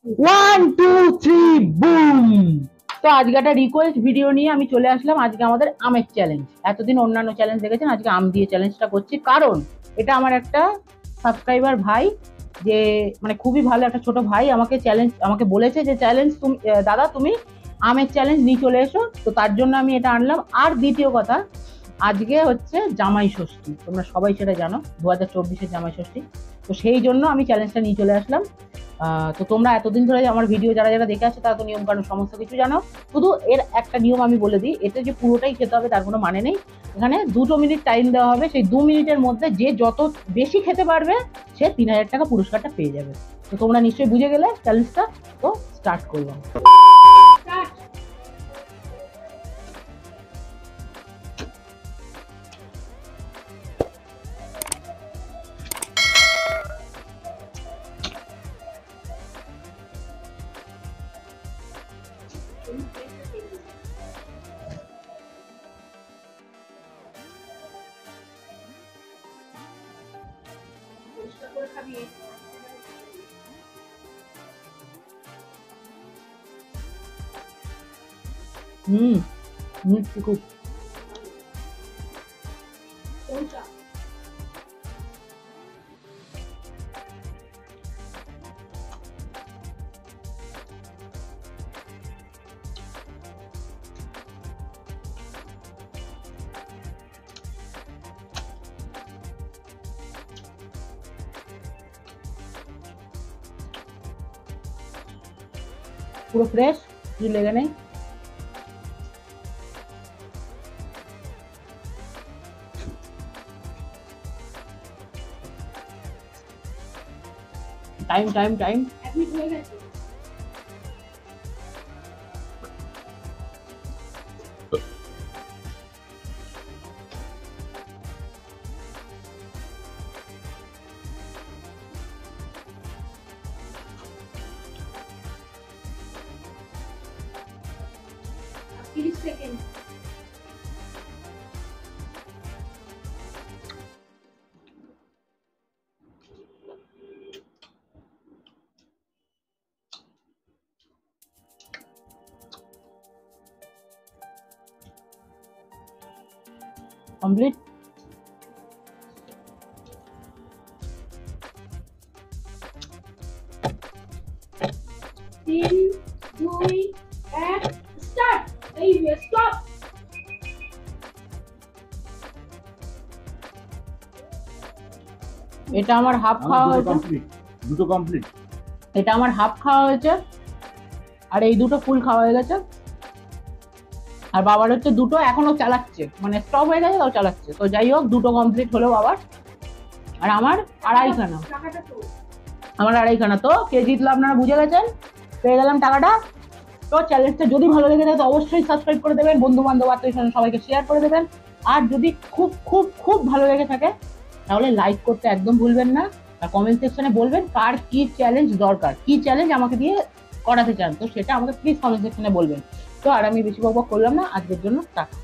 One two three broom. তো আজকে একটা রিকোয়েস্ট ভিডিও নিয়ে আমি চলে আসলাম। আজকে আমাদের আমের চ্যালেঞ্জ। এতদিন অন্যান্য চ্যালেঞ্জ দেখেছেন, আজকে আম দিয়ে চ্যালেঞ্জটা করছি, কারণ এটা আমার একটা সাবস্ক্রাইবার ভাই, যে মানে খুবই ভালো একটা ছোট ভাই, আমাকে বলেছে যে চ্যালেঞ্জ তুমি দাদা তুমি আমের চ্যালেঞ্জ নিয়ে চলে এসো। তো তার জন্য আমি এটা আনলাম। আর দ্বিতীয় কথা, আজকে হচ্ছে জামাই ষষ্ঠী, তোমরা সবাই সেটা জানো, 2024-এর জামাই ষষ্ঠী। তো সেই জন্য আমি চ্যালেঞ্জটা নিয়ে চলে আসলাম। তো তোমরা এতদিন ধরে আমার ভিডিও যারা যারা দেখে আসছো তারা তো নিয়ম কানুন সমস্ত কিছু জানো। শুধু এর একটা নিয়ম আমি বলে দিই, এটা যে পুরোটাই খেতে হবে তার কোনো মানে নেই। এখানে 2 মিনিট টাইম দেওয়া হবে, সেই 2 মিনিটের মধ্যে যে যত বেশি খেতে পারবে সে 3000 টাকা পুরস্কারটা পেয়ে যাবে। তো তোমরা নিশ্চয়ই বুঝে গেলে চ্যালেঞ্জটা। তো স্টার্ট করলাম। হুম, মিষ্টি খুব। পুরো ফ্রেশ, কিছু লেগে নেই। Time time time. কমপ্লিট। তিন, দুই, এক, স্টার্ট। এই স্টপ। এটা আমার হাফ খাওয়া হয়েছে। দুটো কমপ্লিট। এটা আমার হাফ খাওয়া হয়েছে, আর এই দুটো ফুল খাওয়া হয়ে গেছে। আর বাবার হচ্ছে দুটো এখনো চালাচ্ছে, মানে স্টপ হয়ে গেছে তাও চালাচ্ছে। তো যাই হোক, দুটো কমপ্লিট হলো বাবার। আর আমার আড়াইখানা। টাকাটা তো আমার আড়াইখানা। তো কে জিতলো আপনারা বুঝে গেছেন, পেয়ে গেলাম টাকাটা। তো চ্যানেলটা যদি ভালো লেগে থাকে তো অবশ্যই সাবস্ক্রাইব করে দেবেন, বন্ধু বান্ধব আত্মীয় সবাইকে শেয়ার করে দেবেন। আর যদি খুব খুব খুব ভালো লেগে থাকে তাহলে লাইক করতে একদম ভুলবেন না। আর কমেন্ট সেকশনে বলবেন কার কি চ্যালেঞ্জ দরকার, কি চ্যালেঞ্জ আমাকে দিয়ে করাতে চান, তো সেটা আমাকে প্লিজ কমেন্ট সেকশনে বলবেন। তো আর আমি বেশি বকবক করলাম না, আজকের জন্য টাটা।